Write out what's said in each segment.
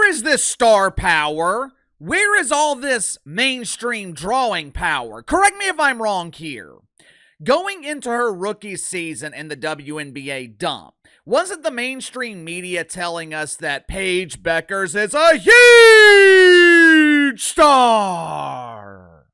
is this star power? Where is all this mainstream drawing power? Correct me if I'm wrong here. Going into her rookie season in the WNBA dump, wasn't the mainstream media telling us that Paige Bueckers is a huge star?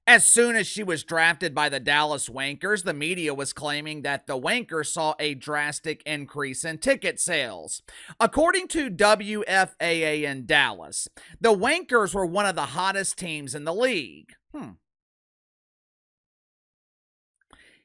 As soon as she was drafted by the Dallas Wankers, the media was claiming that the Wankers saw a drastic increase in ticket sales. According to WFAA in Dallas, the Wankers were one of the hottest teams in the league.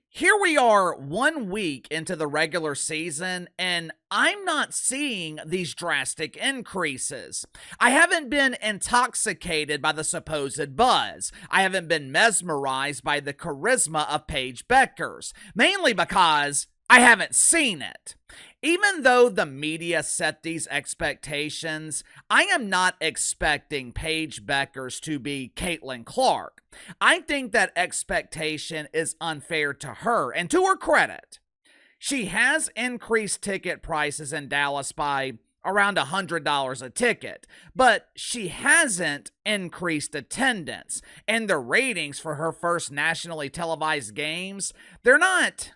Here we are 1 week into the regular season, and I'm not seeing these drastic increases. I haven't been intoxicated by the supposed buzz. I haven't been mesmerized by the charisma of Paige Bueckers, mainly because I haven't seen it. Even though the media set these expectations, I am not expecting Paige Bueckers to be Caitlin Clark. I think that expectation is unfair to her, and to her credit, she has increased ticket prices in Dallas by around $100 a ticket, but she hasn't increased attendance, and the ratings for her first nationally televised games, they're not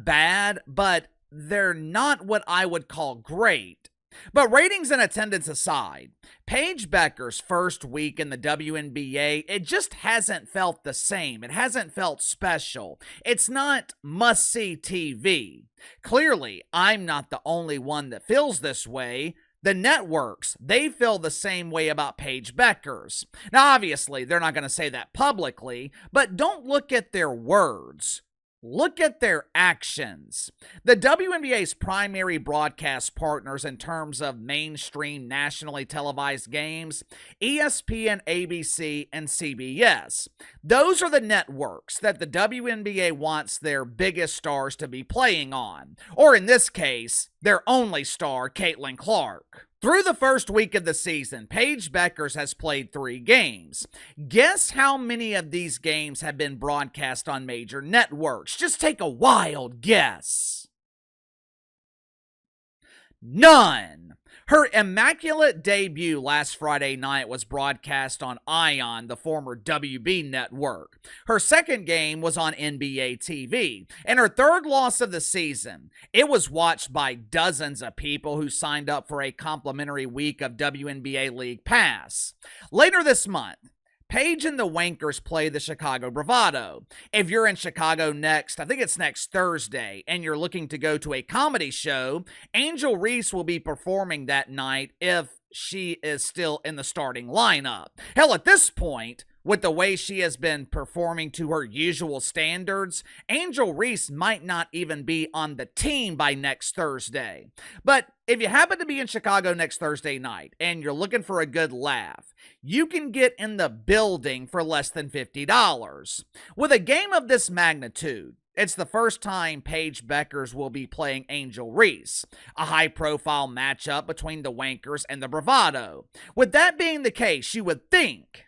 bad, but they're not what I would call great. But ratings and attendance aside, Paige Bueckers' first week in the WNBA, it just hasn't felt the same. It hasn't felt special. It's not must-see TV. Clearly, I'm not the only one that feels this way. The networks, they feel the same way about Paige Bueckers. Now, obviously, they're not going to say that publicly, but don't look at their words. Look at their actions. The WNBA's primary broadcast partners in terms of mainstream nationally televised games, ESPN, ABC, and CBS. Those are the networks that the WNBA wants their biggest stars to be playing on. Or in this case, their only star, Caitlin Clark. Through the first week of the season, Paige Bueckers has played 3 games. Guess how many of these games have been broadcast on major networks? Just take a wild guess. None. Her immaculate debut last Friday night was broadcast on ION, the former WB network. Her second game was on NBA TV. And her third loss of the season, it was watched by dozens of people who signed up for a complimentary week of WNBA League Pass. Later this month, Paige and the Wankers play the Chicago Bravado. If you're in Chicago next, I think it's next Thursday, and you're looking to go to a comedy show, Angel Reese will be performing that night if she is still in the starting lineup. Hell, at this point, with the way she has been performing to her usual standards, Angel Reese might not even be on the team by next Thursday. But if you happen to be in Chicago next Thursday night and you're looking for a good laugh, you can get in the building for less than $50. With a game of this magnitude, it's the first time Paige Bueckers will be playing Angel Reese, a high-profile matchup between the Wankers and the Bravado. With that being the case, you would think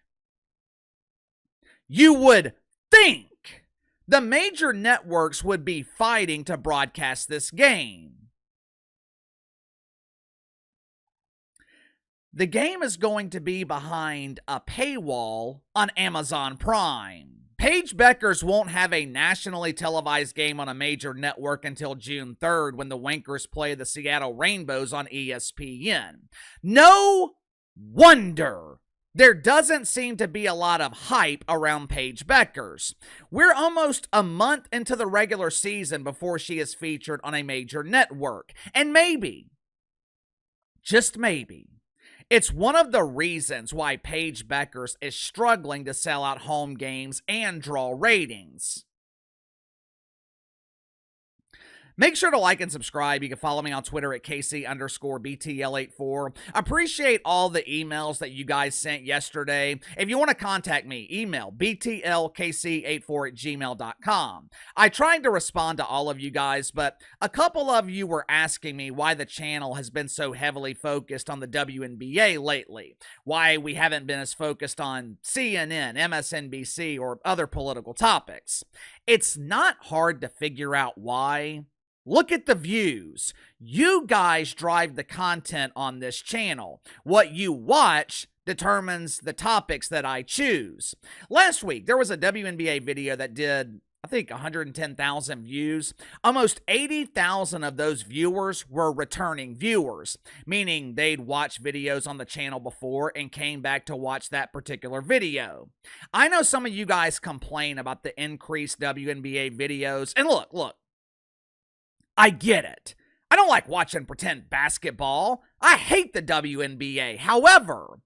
the major networks would be fighting to broadcast this game. The game is going to be behind a paywall on Amazon Prime. Paige Bueckers won't have a nationally televised game on a major network until June 3rd when the Wankers play the Seattle Rainbows on ESPN. No wonder there doesn't seem to be a lot of hype around Paige Bueckers. We're almost a month into the regular season before she is featured on a major network. And maybe, just maybe, it's one of the reasons why Paige Bueckers is struggling to sell out home games and draw ratings. Make sure to like and subscribe. You can follow me on Twitter at KC_BTL84. Appreciate all the emails that you guys sent yesterday. If you want to contact me, email btlkc84@gmail.com. I tried to respond to all of you guys, but a couple of you were asking me why the channel has been so heavily focused on the WNBA lately. Why we haven't been as focused on CNN, MSNBC, or other political topics. It's not hard to figure out why. Look at the views. You guys drive the content on this channel. What you watch determines the topics that I choose. Last week, there was a WNBA video that did, I think, 110,000 views. Almost 80,000 of those viewers were returning viewers, meaning they'd watched videos on the channel before and came back to watch that particular video. I know some of you guys complain about the increased WNBA videos, and look, I get it. I don't like watching pretend basketball. I hate the WNBA. However,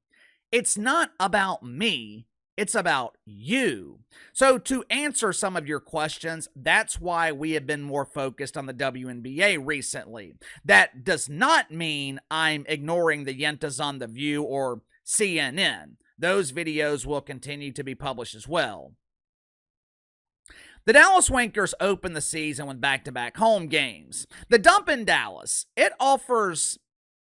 it's not about me. It's about you. So to answer some of your questions, that's why we have been more focused on the WNBA recently. That does not mean I'm ignoring the Yentas on The View or CNN. Those videos will continue to be published as well. The Dallas Wankers opened the season with back-to-back home games. The Dump in Dallas, it offers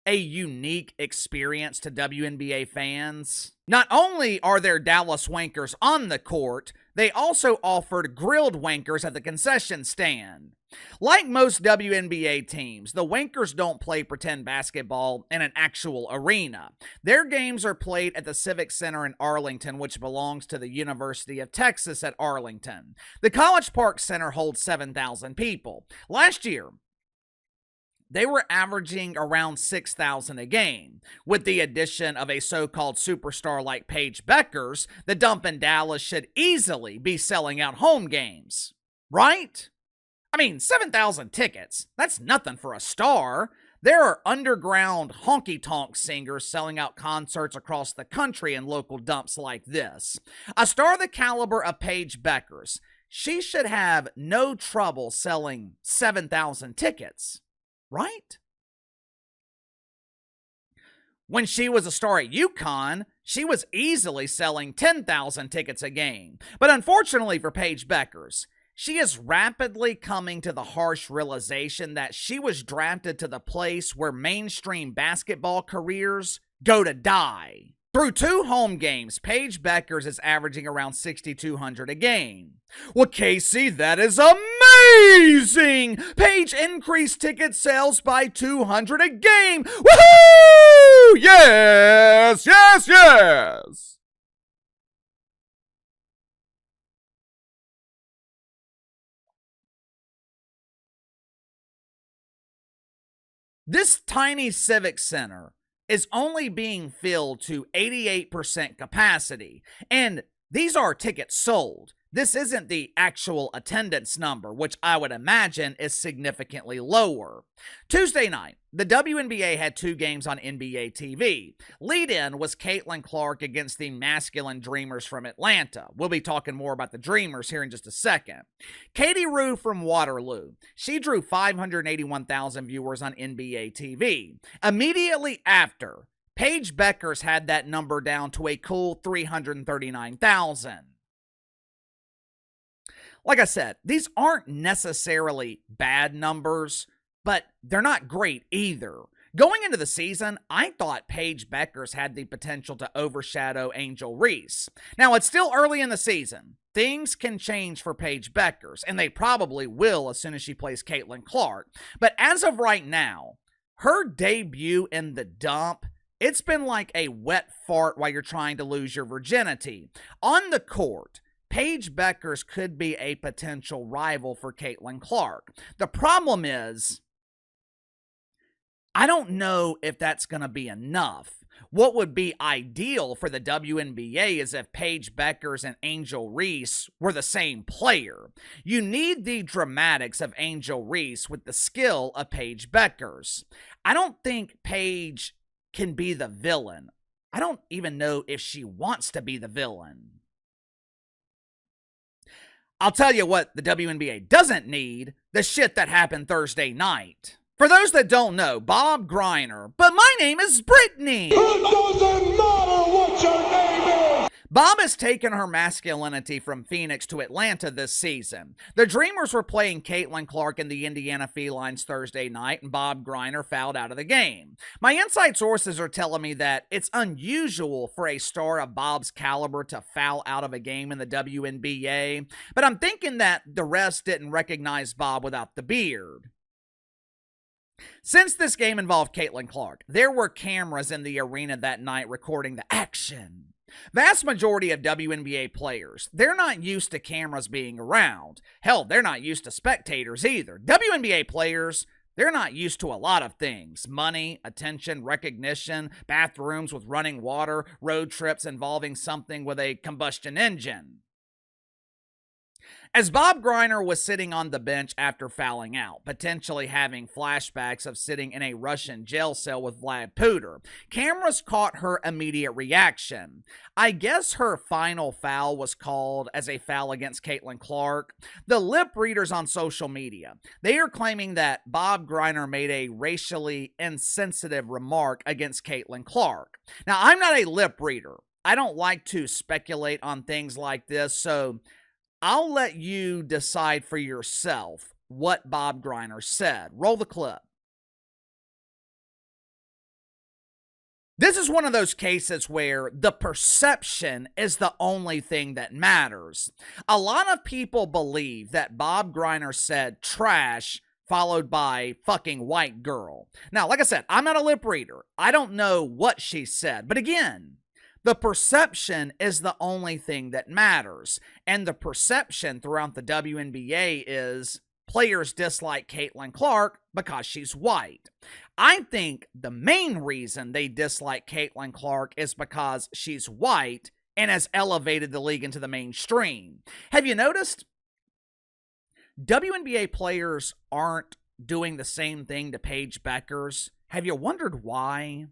a unique experience to WNBA fans. Not only are there Dallas Wankers on the court, they also offered grilled wankers at the concession stand. Like most WNBA teams, the Wankers don't play pretend basketball in an actual arena. Their games are played at the Civic Center in Arlington, which belongs to the University of Texas at Arlington. The College Park Center holds 7,000 people. Last year, they were averaging around 6,000 a game. With the addition of a so-called superstar like Paige Bueckers, the Dump in Dallas should easily be selling out home games. Right? I mean, 7,000 tickets. That's nothing for a star. There are underground honky-tonk singers selling out concerts across the country in local dumps like this. A star the caliber of Paige Bueckers, she should have no trouble selling 7,000 tickets. Right? When she was a star at UConn, she was easily selling 10,000 tickets a game. But unfortunately for Paige Bueckers, she is rapidly coming to the harsh realization that she was drafted to the place where mainstream basketball careers go to die. Through 2 home games, Paige Bueckers is averaging around 6,200 a game. Well, Casey, that is amazing! Paige increased ticket sales by 200 a game! Woohoo! Yes, yes, yes! This tiny civic center is only being filled to 88% capacity, and these are tickets sold. This isn't the actual attendance number, which I would imagine is significantly lower. Tuesday night, the WNBA had 2 games on NBA TV. Lead-in was Caitlin Clark against the masculine Dreamers from Atlanta. We'll be talking more about the Dreamers here in just a second. Katie Rue from Waterloo. She drew 581,000 viewers on NBA TV. Immediately after, Paige Bueckers had that number down to a cool 339,000. Like I said, these aren't necessarily bad numbers, but they're not great either. Going into the season, I thought Paige Bueckers had the potential to overshadow Angel Reese. Now, it's still early in the season. Things can change for Paige Bueckers, and they probably will as soon as she plays Caitlin Clark. But as of right now, her debut in the Dump, it's been like a wet fart while you're trying to lose your virginity. On the court, Paige Bueckers could be a potential rival for Caitlin Clark. The problem is, I don't know if that's going to be enough. What would be ideal for the WNBA is if Paige Bueckers and Angel Reese were the same player. You need the dramatics of Angel Reese with the skill of Paige Bueckers. I don't think Paige can be the villain. I don't even know if she wants to be the villain. I'll tell you what the WNBA doesn't need, the shit that happened Thursday night. For those that don't know, Bob Griner, but my name is Brittney. It doesn't matter what your name is. Bob has taken her masculinity from Phoenix to Atlanta this season. The Dreamers were playing Caitlin Clark and the Indiana Felines Thursday night, and Bob Griner fouled out of the game. My inside sources are telling me that it's unusual for a star of Bob's caliber to foul out of a game in the WNBA, but I'm thinking that the refs didn't recognize Bob without the beard. Since this game involved Caitlin Clark, there were cameras in the arena that night recording the action. Vast majority of WNBA players, they're not used to cameras being around. Hell, they're not used to spectators either. WNBA players, they're not used to a lot of things. Money, attention, recognition, bathrooms with running water, road trips involving something with a combustion engine. As Bob Griner was sitting on the bench after fouling out, potentially having flashbacks of sitting in a Russian jail cell with Vlad Puder, cameras caught her immediate reaction. I guess her final foul was called as a foul against Caitlin Clark. The lip readers on social media, they are claiming that Bob Griner made a racially insensitive remark against Caitlin Clark. Now, I'm not a lip reader. I don't like to speculate on things like this, so I'll let you decide for yourself what Bob Griner said. Roll the clip. This is one of those cases where the perception is the only thing that matters. A lot of people believe that Bob Griner said trash followed by fucking white girl. Now, like I said, I'm not a lip reader. I don't know what she said. But again, the perception is the only thing that matters. And the perception throughout the WNBA is players dislike Caitlin Clark because she's white. I think the main reason they dislike Caitlin Clark is because she's white and has elevated the league into the mainstream. Have you noticed? WNBA players aren't doing the same thing to Paige Bueckers. Have you wondered why?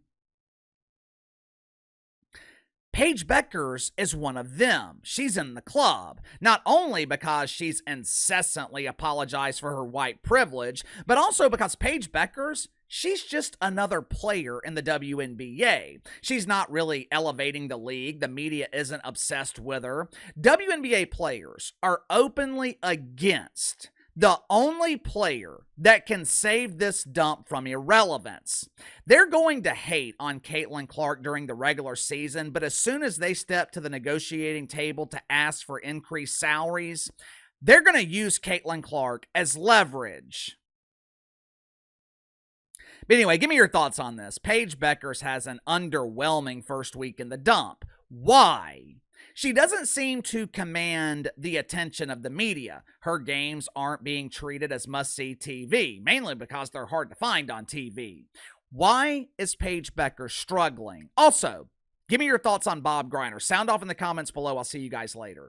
Paige Bueckers is one of them. She's in the club, not only because she's incessantly apologized for her white privilege, but also because Paige Bueckers, she's just another player in the WNBA. She's not really elevating the league. The media isn't obsessed with her. WNBA players are openly against the only player that can save this dump from irrelevance. They're going to hate on Caitlin Clark during the regular season, but as soon as they step to the negotiating table to ask for increased salaries, they're going to use Caitlin Clark as leverage. But anyway, give me your thoughts on this. Paige Bueckers has an underwhelming first week in the dump. Why? She doesn't seem to command the attention of the media. Her games aren't being treated as must-see TV, mainly because they're hard to find on TV. Why is Paige Bueckers struggling? Also, give me your thoughts on Bob Griner. Sound off in the comments below. I'll see you guys later.